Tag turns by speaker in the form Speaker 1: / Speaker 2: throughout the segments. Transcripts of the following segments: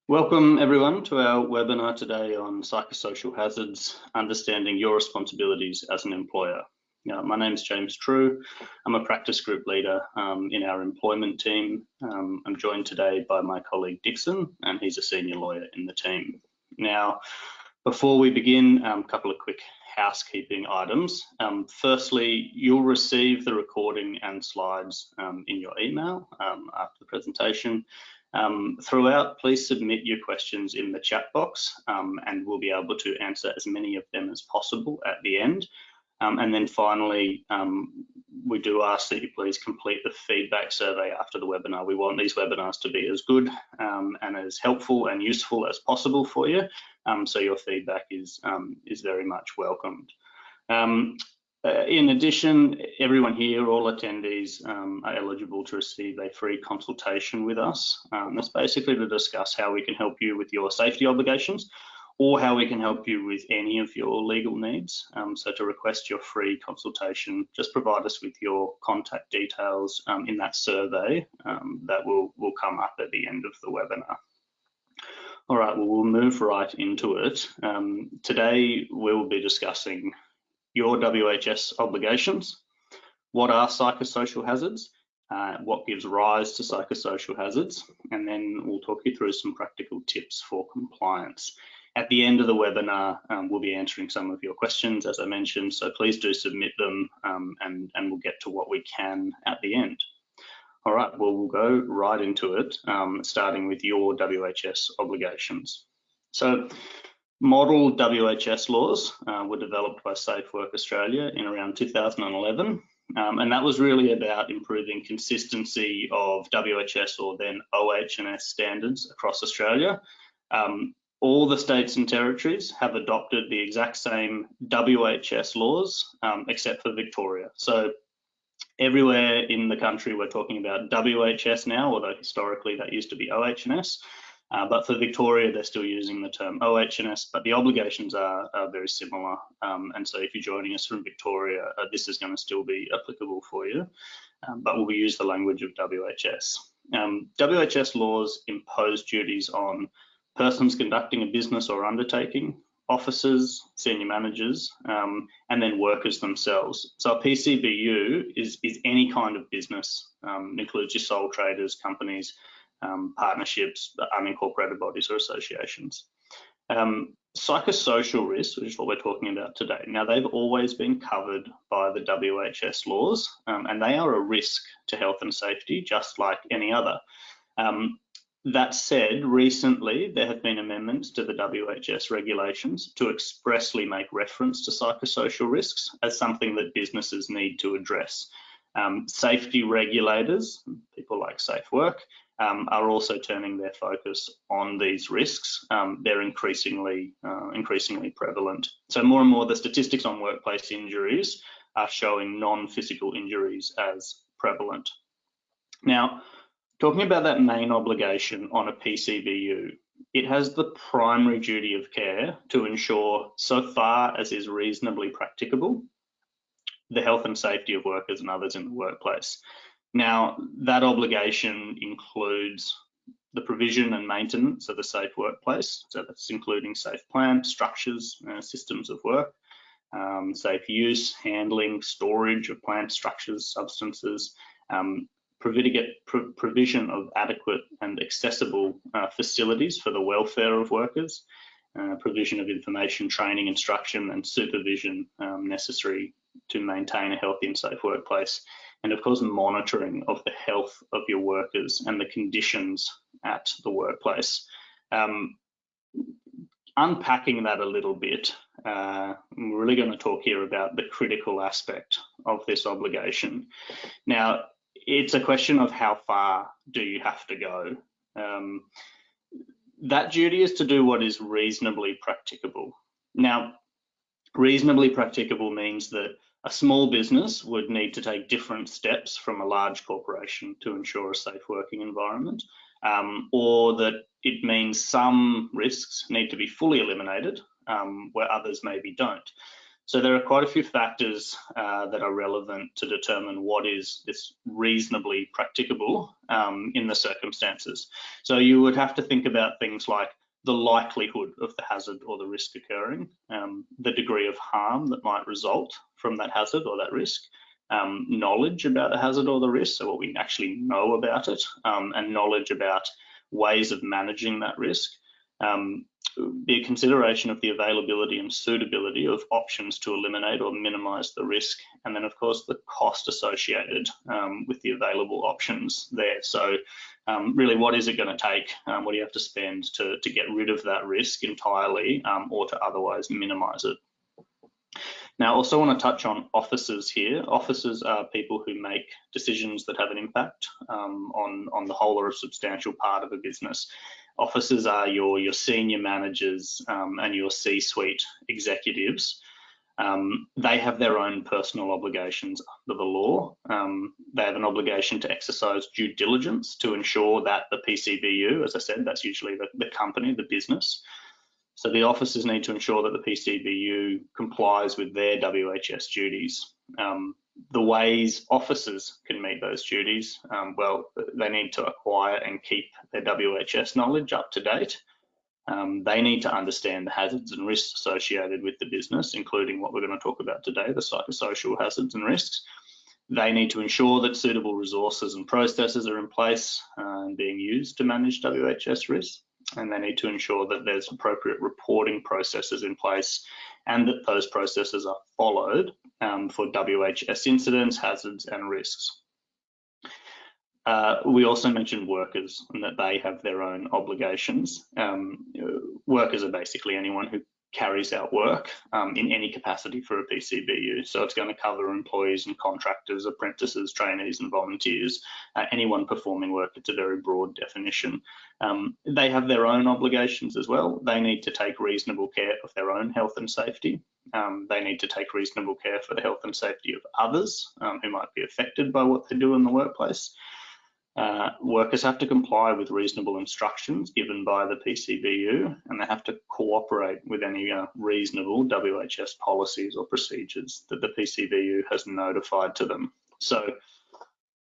Speaker 1: Welcome everyone to our webinar today on psychosocial hazards, understanding your responsibilities as an employer. My name is James True. I'm a practice group leader in our employment team. I'm joined today by my colleague Dickson, and he's a senior lawyer in the team. Now, before we begin, a couple of quick housekeeping items. Firstly, you'll receive the recording and slides in your email after the presentation. Throughout, please submit your questions in the chat box and we'll be able to answer as many of them as possible at the end. And then finally, we do ask that you please complete the feedback survey after the webinar. We want these webinars to be as good and as helpful and useful as possible for you. So your feedback is very much welcomed. In addition, everyone here, all attendees are eligible to receive a free consultation with us. That's basically to discuss how we can help you with your safety obligations or how we can help you with any of your legal needs. So to request your free consultation, just provide us with your contact details in that survey that will come up at the end of the webinar. All right, well, we'll move right into it. Today, we'll be discussing your WHS obligations, what are psychosocial hazards, what gives rise to psychosocial hazards, and then we'll talk you through some practical tips for compliance. At the end of the webinar, we'll be answering some of your questions, as I mentioned, so please do submit them and we'll get to what we can at the end. All right, well, we'll go right into it, starting with your WHS obligations. So, model WHS laws were developed by Safe Work Australia in around 2011, and that was really about improving consistency of WHS or then OH&S standards across Australia. All the states and territories have adopted the exact same WHS laws except for Victoria. So everywhere in the country we're talking about WHS now, although historically that used to be OH&S. But for Victoria, they're still using the term OH&S, but the obligations are very similar. And so if you're joining us from Victoria, this is going to still be applicable for you, but we'll use the language of WHS. WHS laws impose duties on persons conducting a business or undertaking, officers, senior managers, and then workers themselves. So a PCBU is any kind of business, includes your sole traders, companies, partnerships, unincorporated bodies or associations. Psychosocial risks, which is what we're talking about today. Now, they've always been covered by the WHS laws, and they are a risk to health and safety, just like any other. That said, recently there have been amendments to the WHS regulations to expressly make reference to psychosocial risks as something that businesses need to address. Safety regulators, people like Safe Work, are also turning their focus on these risks. They're increasingly prevalent. So more and more the statistics on workplace injuries are showing non-physical injuries as prevalent. Now, talking about that main obligation on a PCBU, it has the primary duty of care to ensure, so far as is reasonably practicable, the health and safety of workers and others in the workplace. Now, that obligation includes the provision and maintenance of a safe workplace. So that's including safe plant, structures, systems of work, safe use, handling, storage of plant structures, substances, provision of adequate and accessible facilities for the welfare of workers, provision of information, training, instruction, and supervision necessary to maintain a healthy and safe workplace, and of course monitoring of the health of your workers and the conditions at the workplace. Unpacking that a little bit, we're really going to talk here about the critical aspect of this obligation. Now, it's a question of how far do you have to go. That duty is to do what is reasonably practicable. Now, reasonably practicable means that a small business would need to take different steps from a large corporation to ensure a safe working environment, or that it means some risks need to be fully eliminated where others maybe don't. So there are quite a few factors that are relevant to determine what is this reasonably practicable in the circumstances. So you would have to think about things like the likelihood of the hazard or the risk occurring, the degree of harm that might result from that hazard or that risk, knowledge about the hazard or the risk, so what we actually know about it, and knowledge about ways of managing that risk. The consideration of the availability and suitability of options to eliminate or minimize the risk, and then of course the cost associated with the available options there. So really, what is it going to take? What do you have to spend to get rid of that risk entirely or to otherwise minimize it? Now, I also want to touch on officers here. Officers are people who make decisions that have an impact on the whole or a substantial part of a business. Officers are your senior managers and your C-suite executives. They have their own personal obligations under the law. They have an obligation to exercise due diligence to ensure that the PCBU, as I said, that's usually the company, the business. So the officers need to ensure that the PCBU complies with their WHS duties. The ways officers can meet those duties, well, they need to acquire and keep their WHS knowledge up to date. They need to understand the hazards and risks associated with the business, including what we're going to talk about today, the psychosocial hazards and risks. They need to ensure that suitable resources and processes are in place and being used to manage WHS risks. And they need to ensure that there's appropriate reporting processes in place and that those processes are followed for WHS incidents, hazards, and risks. We also mentioned workers and that they have their own obligations. Workers are basically anyone who carries out work in any capacity for a PCBU. So it's going to cover employees and contractors, apprentices, trainees and volunteers, anyone performing work. It's a very broad definition. They have their own obligations as well. They need to take reasonable care of their own health and safety. They need to take reasonable care for the health and safety of others who might be affected by what they do in the workplace. Workers have to comply with reasonable instructions given by the PCBU, and they have to cooperate with any reasonable WHS policies or procedures that the PCBU has notified to them. So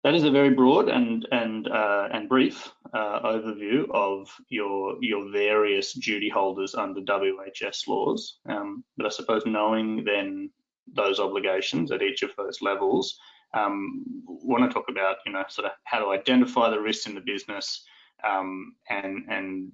Speaker 1: that is a very broad and brief overview of your various duty holders under WHS laws. But I suppose knowing then those obligations at each of those levels, want to talk about, sort of how to identify the risks in the business, and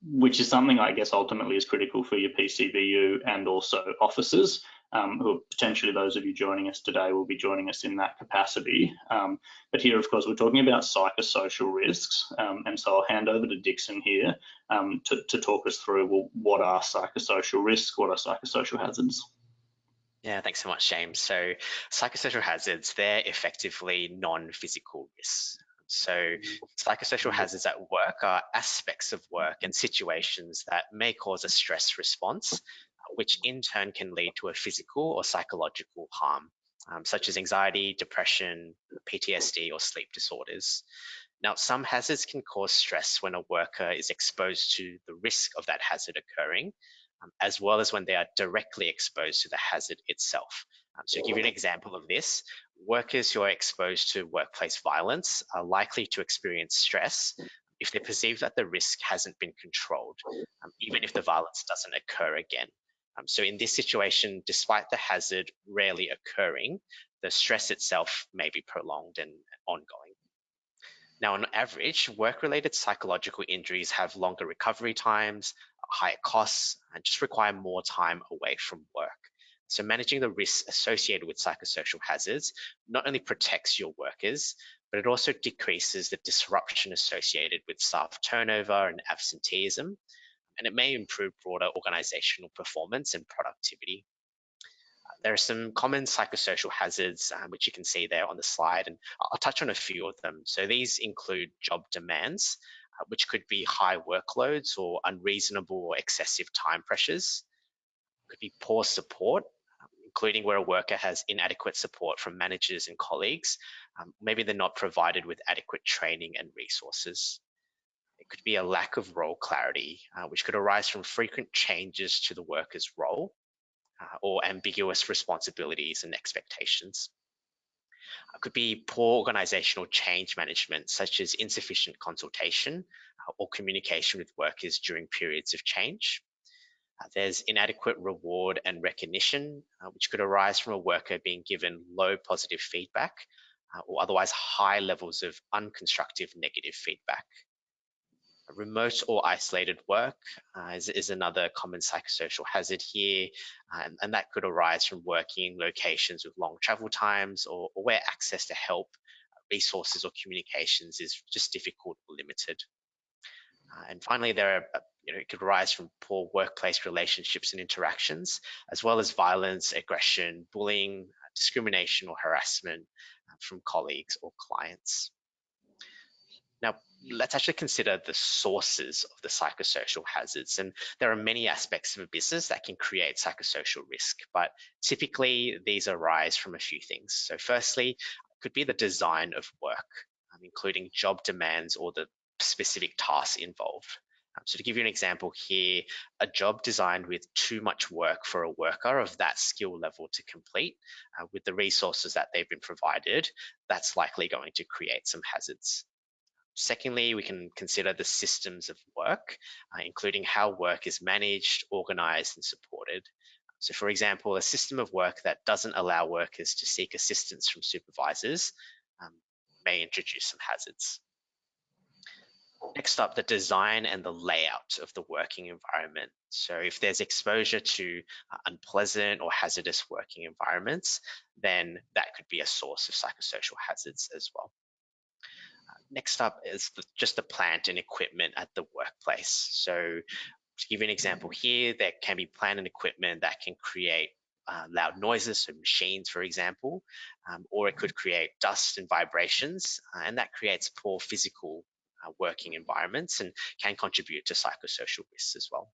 Speaker 1: which is something I guess ultimately is critical for your PCBU and also officers, who potentially those of you joining us today will be joining us in that capacity. But here, of course, we're talking about psychosocial risks, and so I'll hand over to Dickson here to talk us through, well, what are psychosocial risks, what are psychosocial hazards?
Speaker 2: Yeah, thanks so much, James. So psychosocial hazards, they're effectively non-physical risks. So psychosocial hazards at work are aspects of work and situations that may cause a stress response, which in turn can lead to a physical or psychological harm, such as anxiety, depression, PTSD, or sleep disorders. Now, some hazards can cause stress when a worker is exposed to the risk of that hazard occurring, as well as when they are directly exposed to the hazard itself. So to give you an example of this, workers who are exposed to workplace violence are likely to experience stress if they perceive that the risk hasn't been controlled, even if the violence doesn't occur again. So in this situation, despite the hazard rarely occurring, the stress itself may be prolonged and ongoing. Now, on average, work-related psychological injuries have longer recovery times, higher costs, and just require more time away from work. So managing the risks associated with psychosocial hazards not only protects your workers, but it also decreases the disruption associated with staff turnover and absenteeism, and it may improve broader organizational performance and productivity. There are some common psychosocial hazards, which you can see there on the slide, and I'll touch on a few of them. So these include job demands, which could be high workloads or unreasonable or excessive time pressures. It could be poor support, including where a worker has inadequate support from managers and colleagues. Maybe they're not provided with adequate training and resources. It could be a lack of role clarity, which could arise from frequent changes to the worker's role. or ambiguous responsibilities and expectations. It could be poor organizational change management, such as insufficient consultation or communication with workers during periods of change. There's inadequate reward and recognition, which could arise from a worker being given low positive feedback or otherwise high levels of unconstructive negative feedback. Remote or isolated work is another common psychosocial hazard here, and that could arise from working in locations with long travel times or where access to help, resources or communications is just difficult or limited. And finally, it could arise from poor workplace relationships and interactions, as well as violence, aggression, bullying, discrimination or harassment from colleagues or clients. Now, let's actually consider the sources of the psychosocial hazards. And there are many aspects of a business that can create psychosocial risk, but typically these arise from a few things. So firstly, it could be the design of work, including job demands or the specific tasks involved. So to give you an example here, a job designed with too much work for a worker of that skill level to complete with the resources that they've been provided, that's likely going to create some hazards. Secondly, we can consider the systems of work, including how work is managed, organized, and supported. So for example, a system of work that doesn't allow workers to seek assistance from supervisors may introduce some hazards. Next up, the design and the layout of the working environment. So if there's exposure to unpleasant or hazardous working environments, then that could be a source of psychosocial hazards as well. Next up is just the plant and equipment at the workplace. So to give you an example here, there can be plant and equipment that can create loud noises, so machines, for example, or it could create dust and vibrations, and that creates poor physical working environments and can contribute to psychosocial risks as well.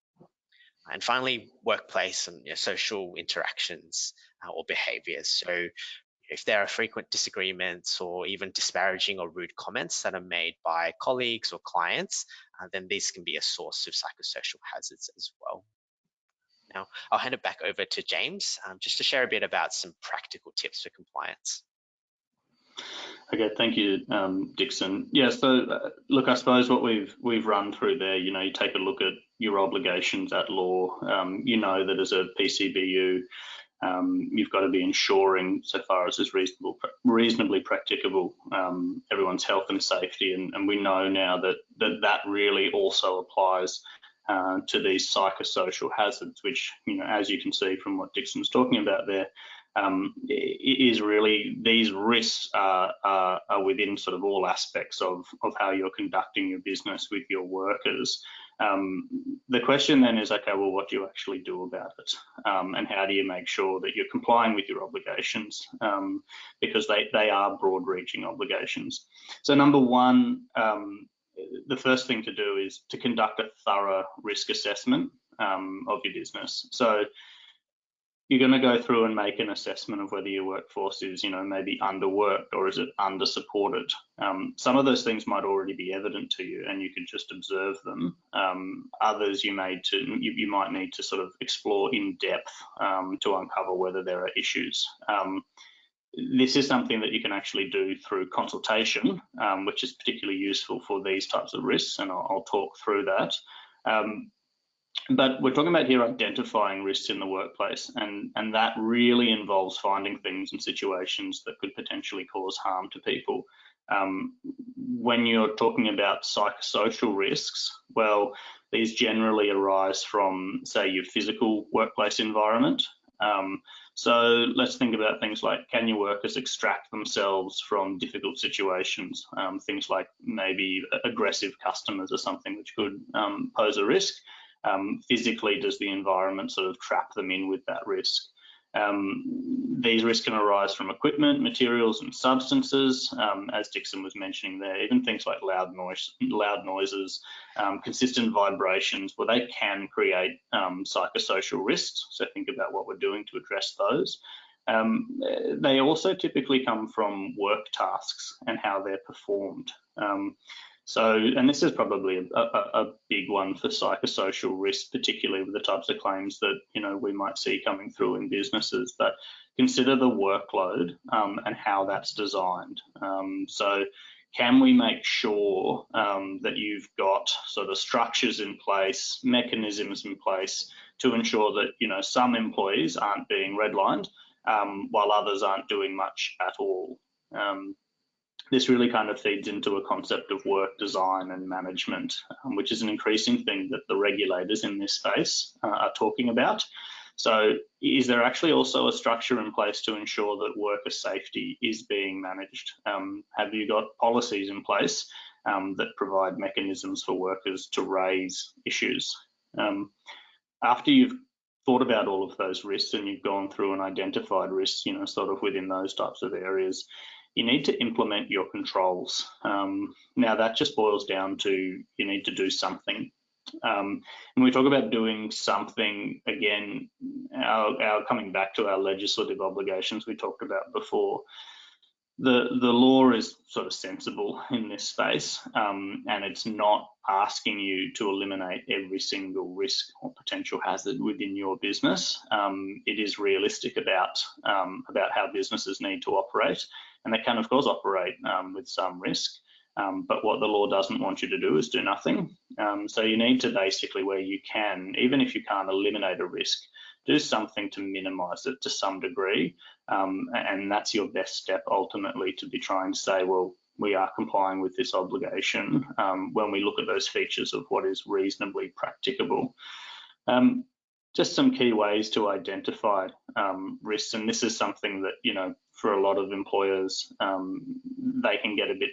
Speaker 2: And finally, workplace and social interactions or behaviors. So if there are frequent disagreements or even disparaging or rude comments that are made by colleagues or clients, then these can be a source of psychosocial hazards as well. Now, I'll hand it back over to James just to share a bit about some practical tips for compliance.
Speaker 1: Okay, thank you, Dickson. Yeah, so look, I suppose what we've run through there, you take a look at your obligations at law. You know that as a PCBU, you've got to be ensuring, so far as is reasonably practicable, everyone's health and safety, and we know now that really also applies to these psychosocial hazards, which, as you can see from what Dickson's talking about there, is really, these risks are within sort of all aspects of how you're conducting your business with your workers. The question then is, okay, well, what do you actually do about it? And how do you make sure that you're complying with your obligations? Because they are broad-reaching obligations. So number one, the first thing to do is to conduct a thorough risk assessment of your business. So you're going to go through and make an assessment of whether your workforce is, maybe underworked or is it under-supported. Some of those things might already be evident to you and you can just observe them. Others you might need to sort of explore in depth to uncover whether there are issues. This is something that you can actually do through consultation, which is particularly useful for these types of risks, and I'll talk through that. But we're talking about here identifying risks in the workplace, and that really involves finding things and situations that could potentially cause harm to people. When you're talking about psychosocial risks, well, these generally arise from, say, your physical workplace environment. So let's think about things like, can your workers extract themselves from difficult situations? Things like maybe aggressive customers or something which could pose a risk. Physically, does the environment sort of trap them in with that risk? These risks can arise from equipment, materials, and substances, as Dickson was mentioning there. Even things like loud noises, consistent vibrations, well, they can create psychosocial risks. So think about what we're doing to address those. They also typically come from work tasks and how they're performed. And this is probably a big one for psychosocial risk, particularly with the types of claims that we might see coming through in businesses. But consider the workload and how that's designed. So can we make sure that you've got sort of structures in place, mechanisms in place to ensure that some employees aren't being redlined while others aren't doing much at all? This really kind of feeds into a concept of work design and management, which is an increasing thing that the regulators in this space are talking about. So is there actually also a structure in place to ensure that worker safety is being managed? Have you got policies in place that provide mechanisms for workers to raise issues? After you've thought about all of those risks and you've gone through and identified risks, sort of within those types of areas, you need to implement your controls. Now that just boils down to you need to do something. When we talk about doing something, again, our coming back to our legislative obligations we talked about before, the law is sort of sensible in this space, and it's not asking you to eliminate every single risk or potential hazard within your business. It is realistic about how businesses need to operate, and they can of course operate with some risk. But what the law doesn't want you to do is do nothing. So you need to basically, where you can, even if you can't eliminate a risk, do something to minimize it to some degree. And that's your best step ultimately, to be trying to say, well, we are complying with this obligation when we look at those features of what is reasonably practicable. Just some key ways to identify risks, and this is something that for a lot of employers they can get a bit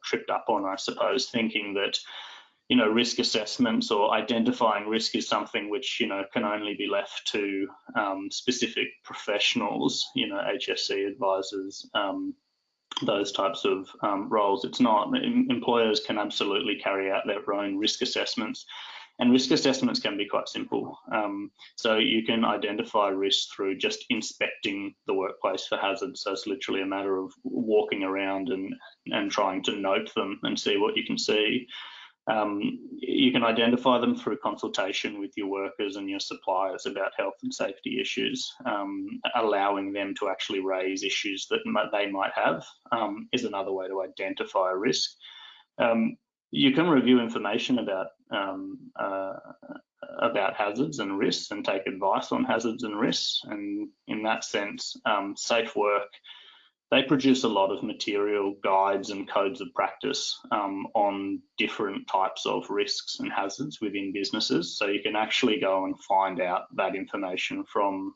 Speaker 1: tripped up on, I suppose, thinking that risk assessments or identifying risk is something which can only be left to specific professionals, HSC advisors, those types of roles. It's not. Employers can absolutely carry out their own risk assessments. And risk assessments can be quite simple. So you can identify risks through just inspecting the workplace for hazards. So it's literally a matter of walking around and trying to note them and see what you can see. You can identify them through consultation with your workers and your suppliers about health and safety issues. Allowing them to actually raise issues that they might have is another way to identify a risk. You can review information about hazards and risks and take advice on hazards and risks. And in that sense, Safe Work, they produce a lot of material, guides and codes of practice on different types of risks and hazards within businesses. So you can actually go and find out that information from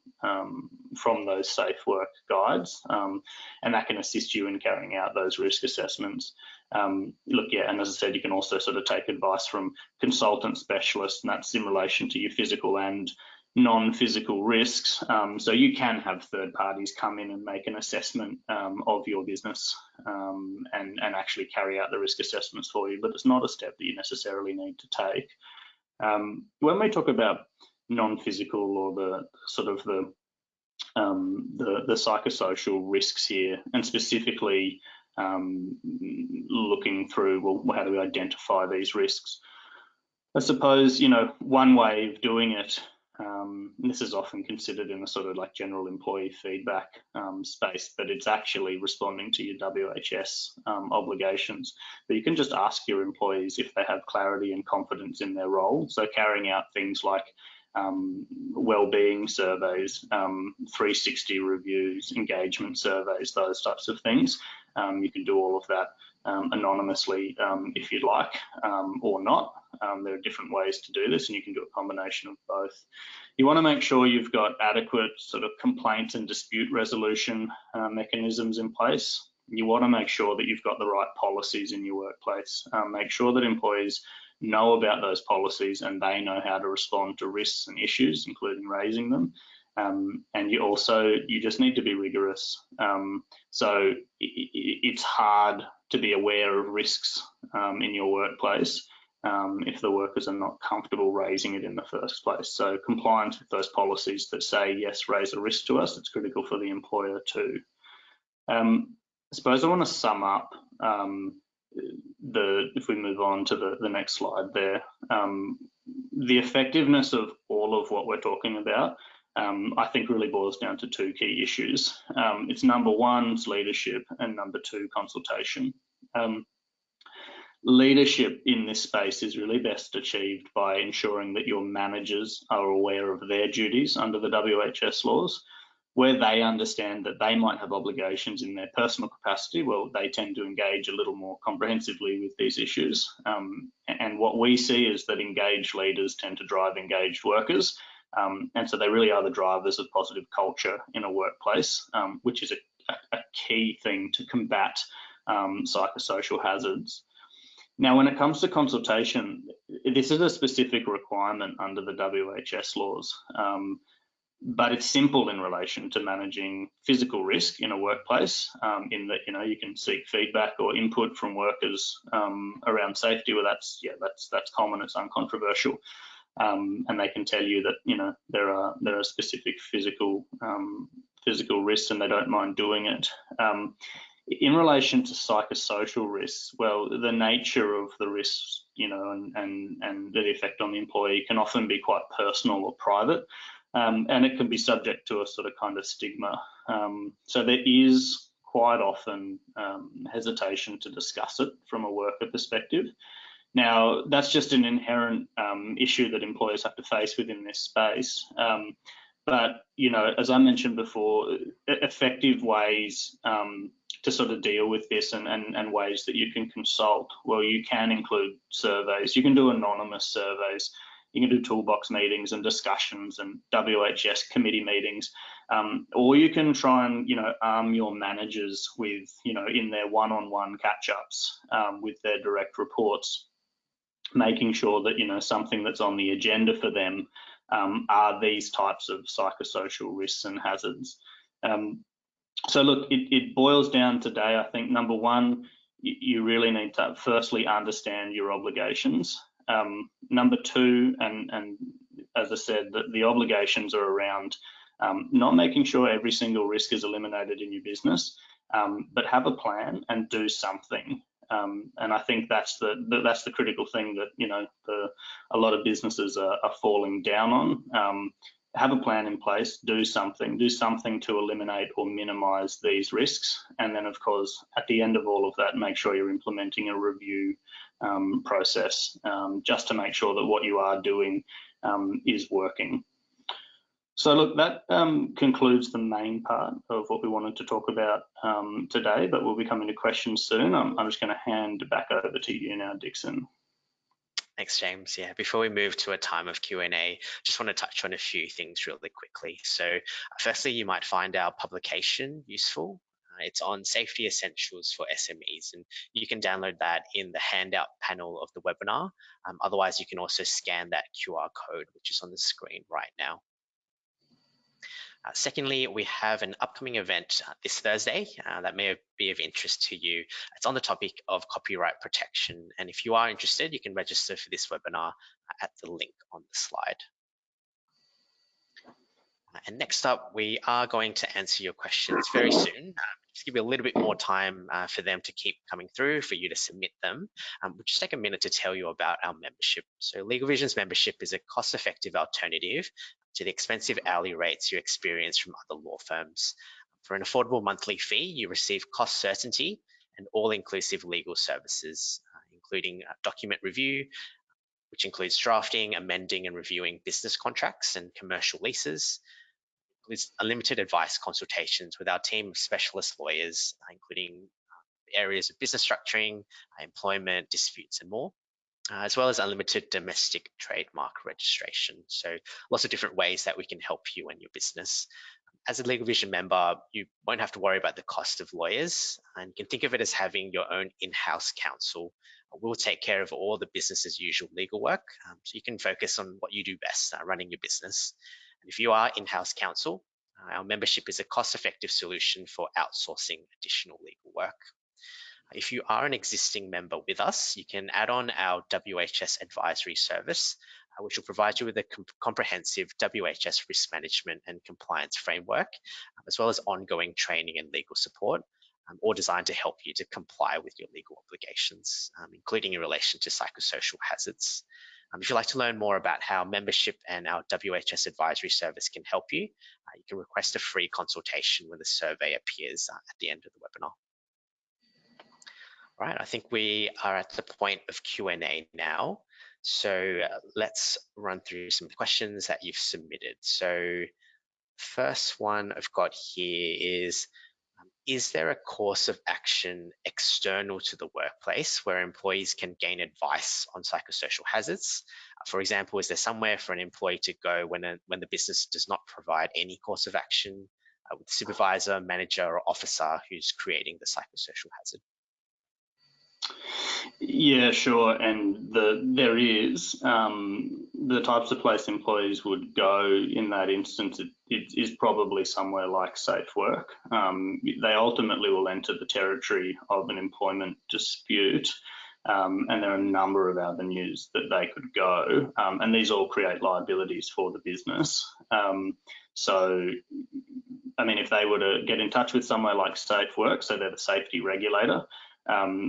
Speaker 1: those Safe Work guides, and that can assist you in carrying out those risk assessments. And as I said, you can also sort of take advice from consultant specialists, and that's in relation to your physical and non-physical risks. So you can have third parties come in and make an assessment of your business and actually carry out the risk assessments for you, but it's not a step that you necessarily need to take. When we talk about non-physical or the sort of the psychosocial risks here, and specifically looking through, well, how do we identify these risks? I suppose, one way of doing it, and this is often considered in a sort of like general employee feedback space, but it's actually responding to your WHS obligations. But you can just ask your employees if they have clarity and confidence in their role. So carrying out things like well-being surveys, 360 reviews, engagement surveys, those types of things. You can do all of that anonymously if you'd like, or not. There are different ways to do this, and you can do a combination of both. You want to make sure you've got adequate sort of complaint and dispute resolution mechanisms in place. You want to make sure that you've got the right policies in your workplace. Make sure that employees know about those policies and they know how to respond to risks and issues, including raising them. And you just need to be rigorous. So it's hard to be aware of risks in your workplace if the workers are not comfortable raising it in the first place. So compliance with those policies that say, yes, raise a risk to us, it's critical for the employer too. I suppose I want to sum up if we move on to the next slide there, the effectiveness of all of what we're talking about, I think really boils down to two key issues. It's number one, it's leadership, and number two, consultation. Leadership in this space is really best achieved by ensuring that your managers are aware of their duties under the WHS laws. Where they understand that they might have obligations in their personal capacity, well, they tend to engage a little more comprehensively with these issues. And what we see is that engaged leaders tend to drive engaged workers. And so they really are the drivers of positive culture in a workplace, which is a key thing to combat psychosocial hazards. Now, when it comes to consultation, this is a specific requirement under the WHS laws. But it's simple in relation to managing physical risk in a workplace, in that you can seek feedback or input from workers around safety. Well, that's common, it's uncontroversial, and they can tell you that there are specific physical risks, and they don't mind doing it. In relation to psychosocial risks, well, the nature of the risks, and the effect on the employee can often be quite personal or private. And it can be subject to a sort of kind of stigma. So there is quite often hesitation to discuss it from a worker perspective. Now, that's just an inherent issue that employers have to face within this space. But, as I mentioned before, effective ways to sort of deal with this and ways that you can consult, well, you can include surveys. You can do anonymous surveys. You can do toolbox meetings and discussions and WHS committee meetings, or you can try and arm your managers with in their one-on-one catch-ups with their direct reports, making sure that something that's on the agenda for them are these types of psychosocial risks and hazards. So look, it boils down today. I think number one, you really need to firstly understand your obligations. Number two, and as I said, the obligations are around not making sure every single risk is eliminated in your business, but have a plan and do something. And I think that's the critical thing that a lot of businesses are falling down on. Have a plan in place, do something to eliminate or minimize these risks. And then, of course, at the end of all of that, make sure you're implementing a review process just to make sure that what you are doing is working. So look, that concludes the main part of what we wanted to talk about today, but we'll be coming to questions soon. I'm just going to hand back over to you now, Dickson.
Speaker 2: Thanks, James. Yeah, before we move to a time of Q&A, just want to touch on a few things really quickly. So firstly, you might find our publication useful. It's on safety essentials for SMEs, and you can download that in the handout panel of the webinar. Otherwise, you can also scan that QR code, which is on the screen right now. Secondly, we have an upcoming event this Thursday that may be of interest to you. It's on the topic of copyright protection. And if you are interested, you can register for this webinar at the link on the slide. And next up, we are going to answer your questions very soon. Just give you a little bit more time for them to keep coming through, for you to submit them. We'll just take a minute to tell you about our membership. So LegalVision's membership is a cost-effective alternative to the expensive hourly rates you experience from other law firms. For an affordable monthly fee, you receive cost certainty and all-inclusive legal services, including document review, which includes drafting, amending, and reviewing business contracts and commercial leases. Includes unlimited advice consultations with our team of specialist lawyers, including areas of business structuring, employment, disputes, and more, as well as unlimited domestic trademark registration. So lots of different ways that we can help you and your business. As a LegalVision member, you won't have to worry about the cost of lawyers, and you can think of it as having your own in-house counsel. We'll take care of all the business as usual legal work, so you can focus on what you do best, running your business. And if you are in-house counsel, our membership is a cost-effective solution for outsourcing additional legal work. If you are an existing member with us, you can add on our WHS advisory service, which will provide you with a comprehensive WHS risk management and compliance framework, as well as ongoing training and legal support, all designed to help you to comply with your legal obligations, including in relation to psychosocial hazards. If you'd like to learn more about how membership and our WHS advisory service can help you, you can request a free consultation when the survey appears at the end of the webinar. All right, I think we are at the point of Q&A now. So let's run through some questions that you've submitted. So first one I've got here is there a course of action external to the workplace where employees can gain advice on psychosocial hazards? For example, is there somewhere for an employee to go when the business does not provide any course of action with the supervisor, manager, or officer who's creating the psychosocial hazard?
Speaker 1: Yeah, sure. And there is the types of place employees would go in that instance. It is probably somewhere like Safe Work. They ultimately will enter the territory of an employment dispute. And there are a number of avenues that they could go, and these all create liabilities for the business. So, I mean, if they were to get in touch with somewhere like Safe Work, so they're the safety regulator,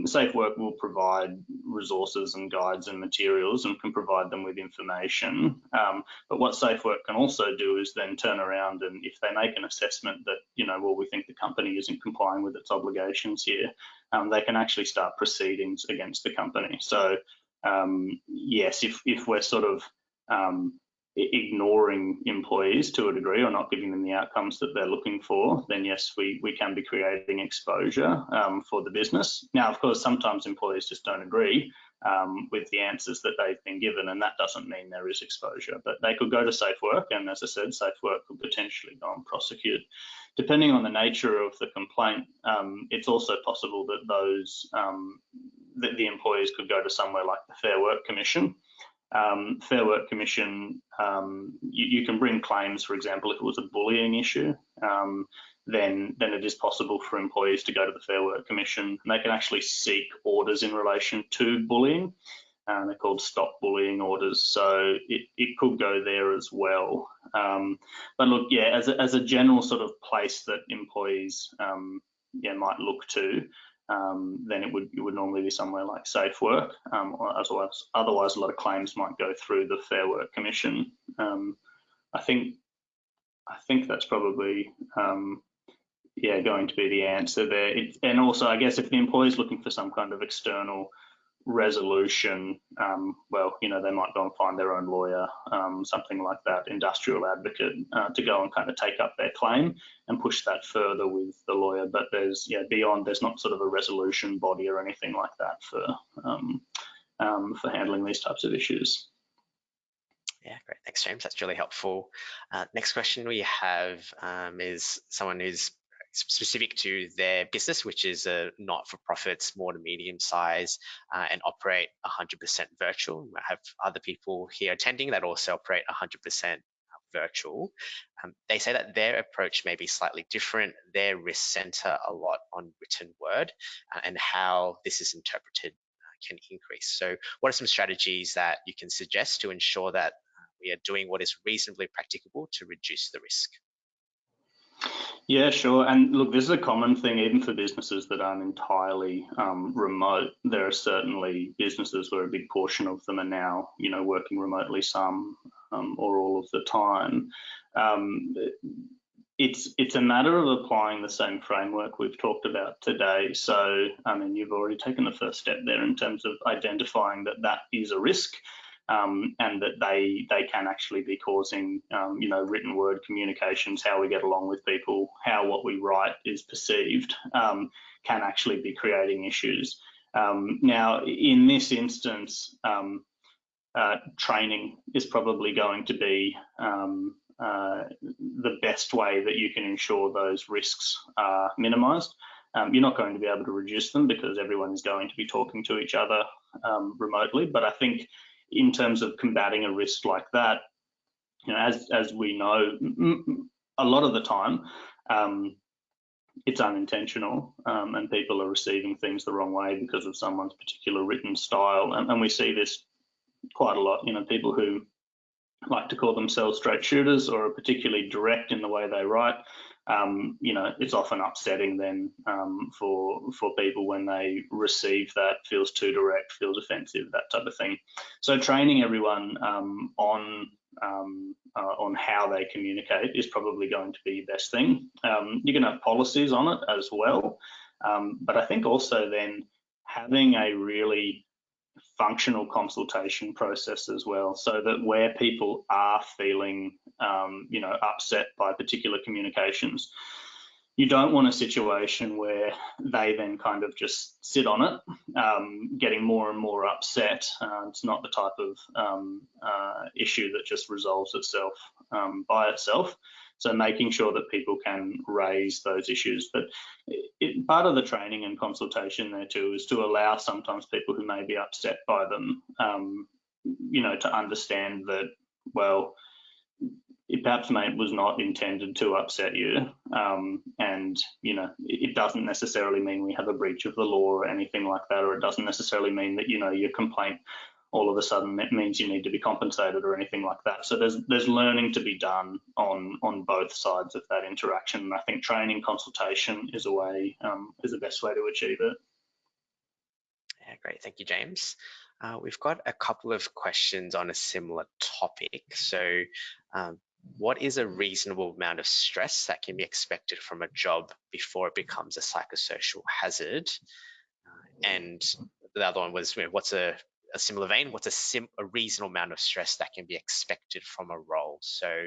Speaker 1: Safe Work will provide resources and guides and materials and can provide them with information. But what Safe Work can also do is then turn around, and if they make an assessment that, well, we think the company isn't complying with its obligations here, they can actually start proceedings against the company. So yes, if we're sort of ignoring employees to a degree or not giving them the outcomes that they're looking for, then yes, we can be creating exposure for the business. Now, of course, sometimes employees just don't agree with the answers that they've been given, and that doesn't mean there is exposure. But they could go to Safe Work, and as I said, Safe Work could potentially go and prosecute. Depending on the nature of the complaint, it's also possible that that the employees could go to somewhere like the Fair Work Commission. Fair Work Commission, you can bring claims, for example, if it was a bullying issue, then it is possible for employees to go to the Fair Work Commission, and they can actually seek orders in relation to bullying. They're called stop bullying orders, so it could go there as well. But look, yeah, as a general sort of place that employees might look to, then it would normally be somewhere like Safe Work. Otherwise, a lot of claims might go through the Fair Work Commission. I think that's probably going to be the answer there. And also, I guess if the employee is looking for some kind of external resolution, well, they might go and find their own lawyer, something like that, industrial advocate, to go and kind of take up their claim and push that further with the lawyer. But there's not sort of a resolution body or anything like that for handling these types of issues.
Speaker 2: Yeah, great. Thanks, James. That's really helpful. Next question we have is someone who's specific to their business, which is a not-for-profit, small to medium size, and operate 100% virtual. We have other people here attending that also operate 100% virtual. They say that their approach may be slightly different. Their risks center a lot on written word, and how this is interpreted can increase. So what are some strategies that you can suggest to ensure that we are doing what is reasonably practicable to reduce the risk?
Speaker 1: Yeah, sure. And look, this is a common thing even for businesses that aren't entirely remote. There are certainly businesses where a big portion of them are now, working remotely some or all of the time. It's a matter of applying the same framework we've talked about today. So, I mean, you've already taken the first step there in terms of identifying that is a risk. And that they can actually be causing, written word communications, how we get along with people, how what we write is perceived, can actually be creating issues. Now, in this instance, training is probably going to be the best way that you can ensure those risks are minimised. You're not going to be able to reduce them because everyone is going to be talking to each other remotely, but I think in terms of combating a risk like that, as we know, a lot of the time, it's unintentional, and people are receiving things the wrong way because of someone's particular written style. And we see this quite a lot, people who like to call themselves straight shooters or are particularly direct in the way they write. It's often upsetting then for people when they receive that, feels too direct, feels offensive, that type of thing. So training everyone on how they communicate is probably going to be the best thing. You can have policies on it as well, but I think also then having a really functional consultation process as well, so that where people are feeling upset by particular communications, you don't want a situation where they then kind of just sit on it, getting more and more upset. It's not the type of issue that just resolves itself by itself. So making sure that people can raise those issues. But part of the training and consultation there too is to allow sometimes people who may be upset by them, to understand that, well, it perhaps was not intended to upset you, and it doesn't necessarily mean we have a breach of the law or anything like that, or it doesn't necessarily mean that your complaint all of a sudden it means you need to be compensated or anything like that. So there's learning to be done on both sides of that interaction, and I think training consultation is the best way to achieve it.
Speaker 2: Yeah, great, thank you, James. We've got a couple of questions on a similar topic. So what is a reasonable amount of stress that can be expected from a job before it becomes a psychosocial hazard? And the other one was, what's a similar vein, what's a reasonable amount of stress that can be expected from a role? So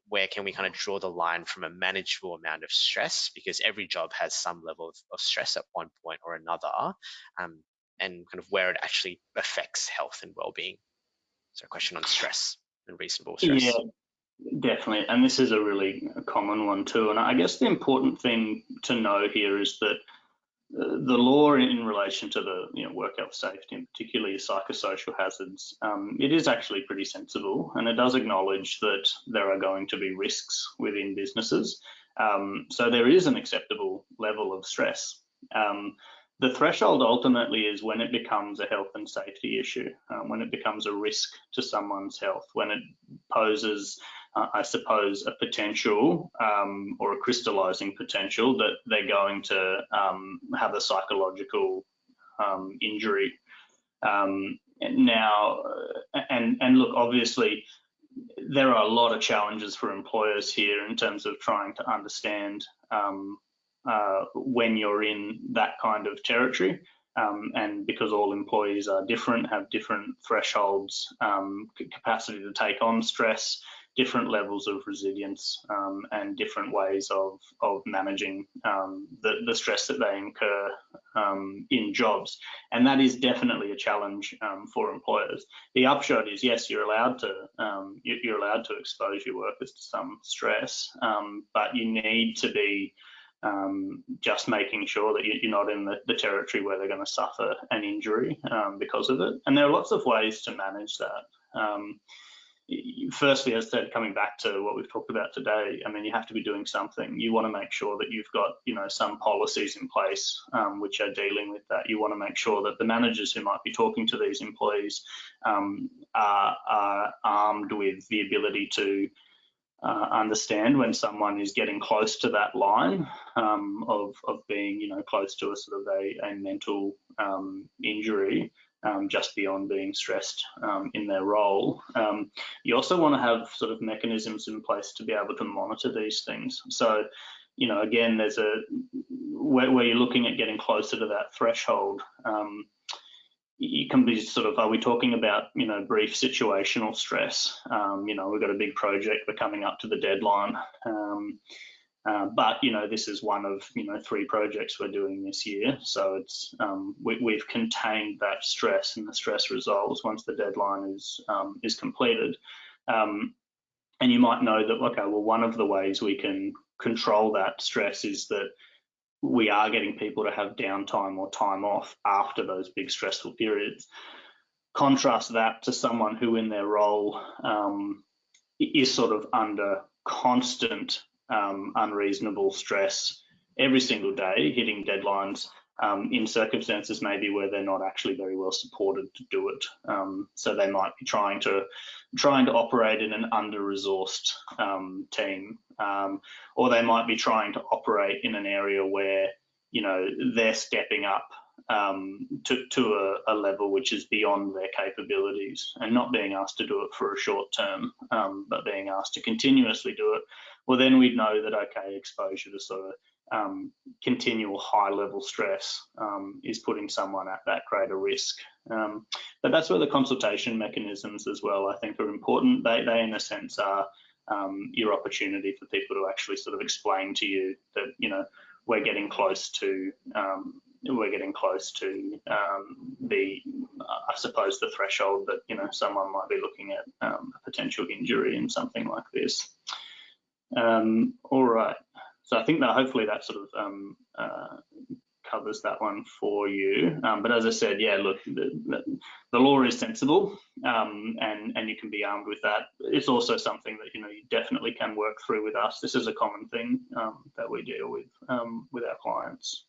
Speaker 2: where can we kind of draw the line from a manageable amount of stress, because every job has some level of stress at one point or another, and kind of where it actually affects health and well-being. So a question on stress and reasonable stress.
Speaker 1: Yeah, definitely. And this is a really common one too. And I guess the important thing to know here is that the law in relation to the work health safety, and particularly psychosocial hazards, it is actually pretty sensible, and it does acknowledge that there are going to be risks within businesses. So there is an acceptable level of stress. The threshold ultimately is when it becomes a health and safety issue, when it becomes a risk to someone's health, when it poses, I suppose, a potential or a crystallizing potential that they're going to have a psychological injury. Now, and look, obviously, there are a lot of challenges for employers here in terms of trying to understand when you're in that kind of territory, and because all employees are different, have different thresholds, capacity to take on stress, different levels of resilience, and different ways of managing the stress that they incur in jobs. And that is definitely a challenge for employers. The upshot is, yes, you're allowed to expose your workers to some stress, but you need to be just making sure that you're not in the territory where they're going to suffer an injury because of it. And there are lots of ways to manage that. Firstly, as I said, coming back to what we've talked about today, I mean, you have to be doing something. You want to make sure that you've got, some policies in place which are dealing with that. You want to make sure that the managers who might be talking to these employees are armed with the ability to understand when someone is getting close to that line of being, close to a sort of a mental injury, just beyond being stressed in their role. You also want to have sort of mechanisms in place to be able to monitor these things. So, again, there's where you're looking at getting closer to that threshold. You can be sort of, are we talking about, brief situational stress? We've got a big project, we're coming up to the deadline. But, this is one of, 3 projects we're doing this year. So it's, we've contained that stress, and the stress resolves once the deadline is completed. And you might know that, okay, well, one of the ways we can control that stress is that we are getting people to have downtime or time off after those big stressful periods. Contrast that to someone who in their role is sort of under constant unreasonable stress every single day, hitting deadlines in circumstances maybe where they're not actually very well supported to do it. So they might be trying to operate in an under-resourced team, or they might be trying to operate in an area where, you know, they're stepping up to a level which is beyond their capabilities and not being asked to do it for a short term, but being asked to continuously do it. Well, then we'd know that, okay, exposure to sort of continual high level stress is putting someone at that greater risk. But that's where the consultation mechanisms as well, I think, are important. They in a sense are your opportunity for people to actually sort of explain to you that, you know, we're getting close to the, I suppose, the threshold that, you know, someone might be looking at a potential injury in something like this. All right. So I think that hopefully that sort of covers that one for you. But as I said, yeah, look, the law is sensible, and you can be armed with that. It's also something that, you know, you definitely can work through with us. This is a common thing that we deal with our clients.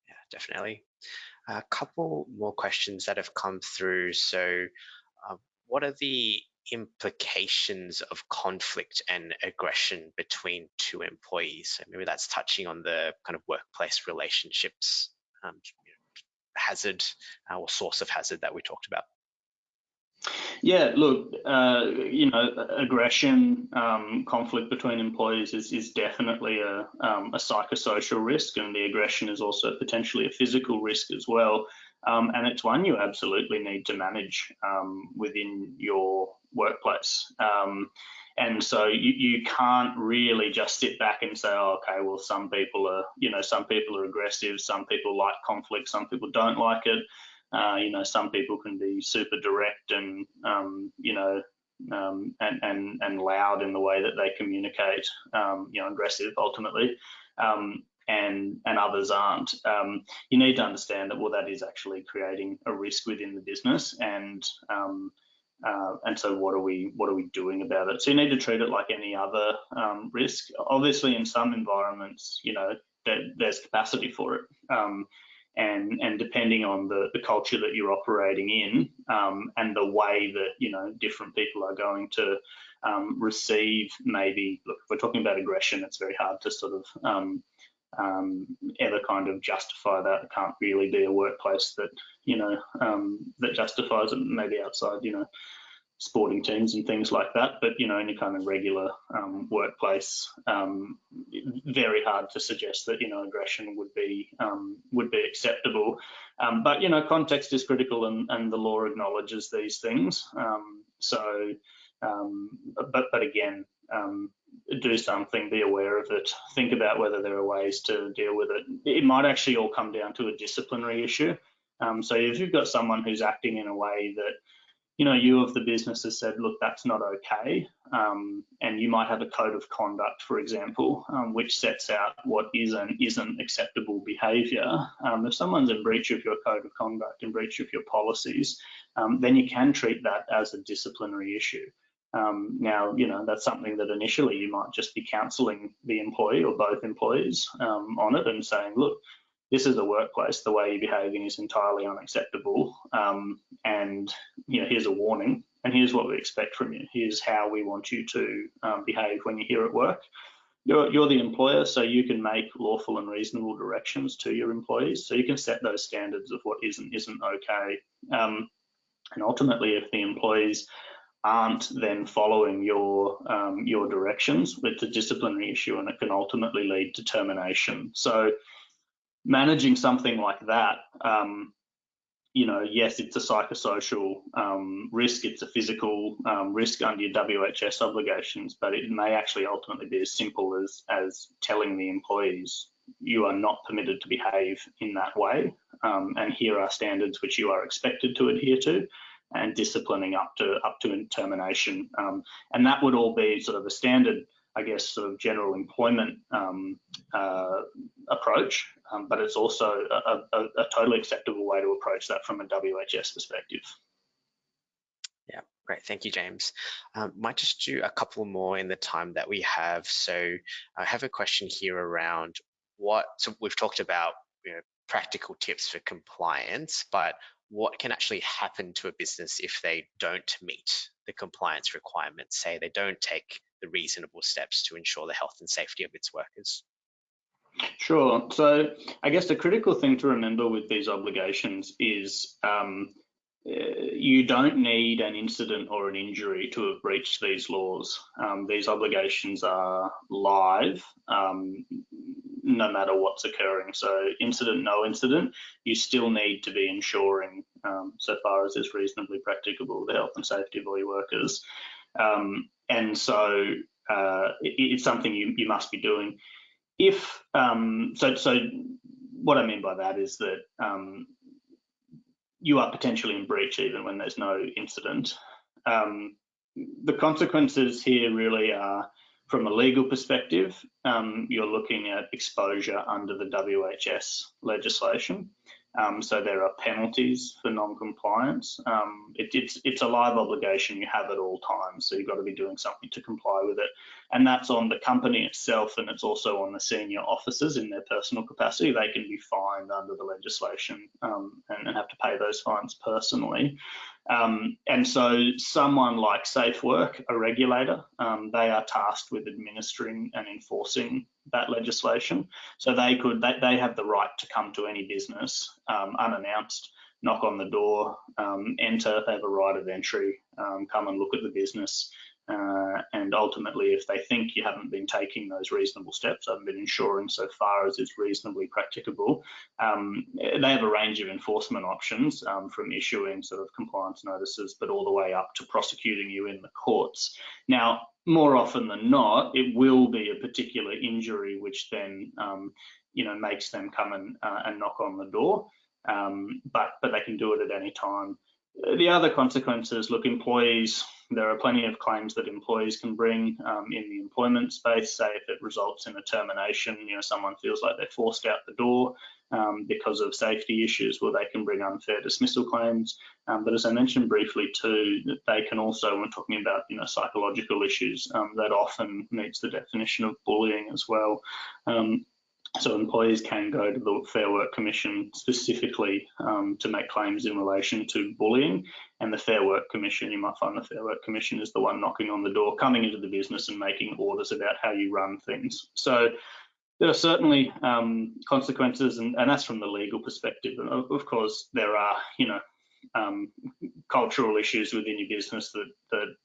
Speaker 2: Yeah, definitely. A couple more questions that have come through. So what are the implications of conflict and aggression between two employees? So maybe that's touching on the kind of workplace relationships hazard or source of hazard that we talked about.
Speaker 1: Yeah, look, you know, aggression, conflict between employees is definitely a psychosocial risk, and the aggression is also potentially a physical risk as well. And it's one you absolutely need to manage within your workplace. And so you can't really just sit back and say, oh, okay, well, some people are, you know, some people are aggressive, some people like conflict, some people don't like it. You know, some people can be super direct and you know, and loud in the way that they communicate, you know, aggressive ultimately, and others aren't. You need to understand that, well, that is actually creating a risk within the business, and so what are we doing about it? So you need to treat it like any other risk. Obviously, in some environments, you know, there's capacity for it. And depending on the culture that you're operating in, and the way that, you know, different people are going to receive, maybe, look, if we're talking about aggression, it's very hard to sort of ever kind of justify that. It can't really be a workplace that, you know, that justifies it, maybe outside, you know, sporting teams and things like that, but, you know, any kind of regular workplace, very hard to suggest that, you know, aggression would be acceptable. But, you know, context is critical, and the law acknowledges these things. But again, do something, be aware of it, think about whether there are ways to deal with it. It might actually all come down to a disciplinary issue. So if you've got someone who's acting in a way that, you know, you of the business has said, look, that's not okay, and you might have a code of conduct, for example, which sets out what is and isn't acceptable behaviour. If someone's in breach of your code of conduct, in breach of your policies, then you can treat that as a disciplinary issue. Now, you know, that's something that initially you might just be counselling the employee or both employees on it, and saying, look, this is a workplace, the way you're behaving is entirely unacceptable, and, you know, here's a warning, and here's what we expect from you. Here's how we want you to behave when you're here at work. You're the employer, so you can make lawful and reasonable directions to your employees, so you can set those standards of what is and isn't okay. And ultimately, if the employees aren't then following your directions, it's a disciplinary issue, and it can ultimately lead to termination. So managing something like that, you know, yes, it's a psychosocial risk, it's a physical risk under your WHS obligations, but it may actually ultimately be as simple as telling the employees, you are not permitted to behave in that way, and here are standards which you are expected to adhere to, and disciplining up to termination. And that would all be sort of a standard, I guess, sort of general employment approach, but it's also a totally acceptable way to approach that from a WHS perspective.
Speaker 2: Yeah, great. Thank you, James. Might just do a couple more in the time that we have. So I have a question here around so we've talked about practical tips for compliance, but what can actually happen to a business if they don't meet the compliance requirements? Say they don't take the reasonable steps to ensure the health and safety of its workers.
Speaker 1: Sure. So I guess the critical thing to remember with these obligations is you don't need an incident or an injury to have breached these laws. These obligations are live no matter what's occurring. So incident, no incident, you still need to be ensuring, so far as is reasonably practicable, the health and safety of all your workers. And so it's something you must be doing. If so what I mean by that is that you are potentially in breach even when there's no incident. The consequences here really are, from a legal perspective, you're looking at exposure under the WHS legislation. So there are penalties for non-compliance. It's a live obligation. You have at all times, so you've got to be doing something to comply with it. And that's on the company itself, and it's also on the senior officers in their personal capacity. They can be fined under the legislation and have to pay those fines personally. And so someone like Safe Work, a regulator, they are tasked with administering and enforcing that legislation. So they have the right to come to any business unannounced, knock on the door, enter. They have a right of entry, come and look at the business. And ultimately, if they think you haven't been taking those reasonable steps, haven't been ensuring so far as is reasonably practicable, they have a range of enforcement options, from issuing sort of compliance notices, but all the way up to prosecuting you in the courts. Now, more often than not, it will be a particular injury which then makes them come and knock on the door, but they can do it at any time. The other consequences, look, employees, there are plenty of claims that employees can bring in the employment space. Say if it results in a termination, someone feels like they're forced out the door because of safety issues, well, they can bring unfair dismissal claims. But as I mentioned briefly too, that they can also, when talking about psychological issues, that often meets the definition of bullying as well. So employees can go to the Fair Work Commission specifically to make claims in relation to bullying, and the Fair Work Commission, you might find the Fair Work Commission is the one knocking on the door, coming into the business and making orders about how you run things. So there are certainly consequences, and that's from the legal perspective. And of course, there are cultural issues within your business that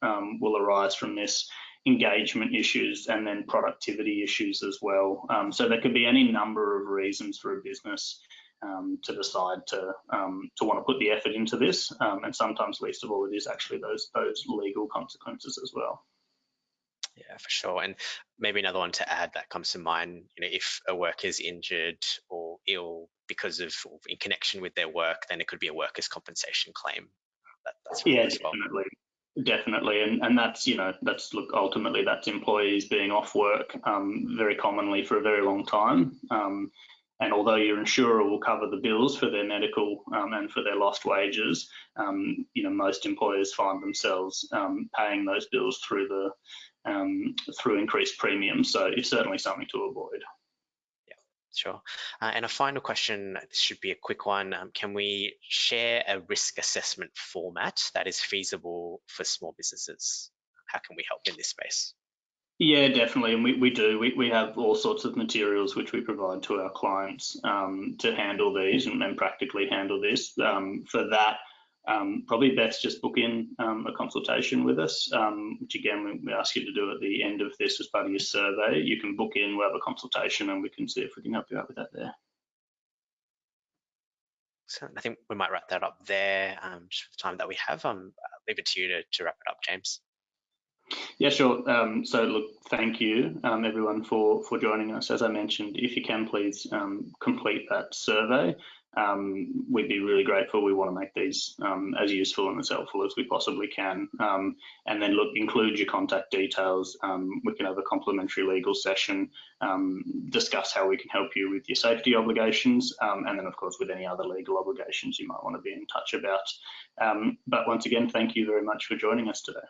Speaker 1: will arise from this, engagement issues, and then productivity issues as well. So there could be any number of reasons for a business to decide to want to put the effort into this, and sometimes least of all it is actually those legal consequences as well.
Speaker 2: Yeah, for sure. And maybe another one to add that comes to mind, if a worker is injured or ill because of, or in connection with their work, then it could be a workers' compensation claim. That's as well.
Speaker 1: Definitely, and that's look, ultimately that's employees being off work very commonly for a very long time, and although your insurer will cover the bills for their medical and for their lost wages, most employers find themselves paying those bills through increased premiums. So it's certainly something to avoid.
Speaker 2: Sure. And a final question, this should be a quick one. Can we share a risk assessment format that is feasible for small businesses? How can we help in this space?
Speaker 1: Yeah, definitely, and we do. We have all sorts of materials which we provide to our clients to handle these and practically handle this. For that, probably best just book in a consultation with us, which again we ask you to do at the end of this as part of your survey. You can book in, we'll have a consultation, and we can see if we can help you out with that there.
Speaker 2: So I think we might wrap that up there. Just for the time that we have, leave it to you to wrap it up, James.
Speaker 1: Yeah, sure. So look, thank you everyone for joining us. As I mentioned, if you can please complete that survey. We'd be really grateful. We want to make these as useful and as helpful as we possibly can. And then look, include your contact details. We can have a complimentary legal session, discuss how we can help you with your safety obligations, and then of course with any other legal obligations you might want to be in touch about. But once again, thank you very much for joining us today.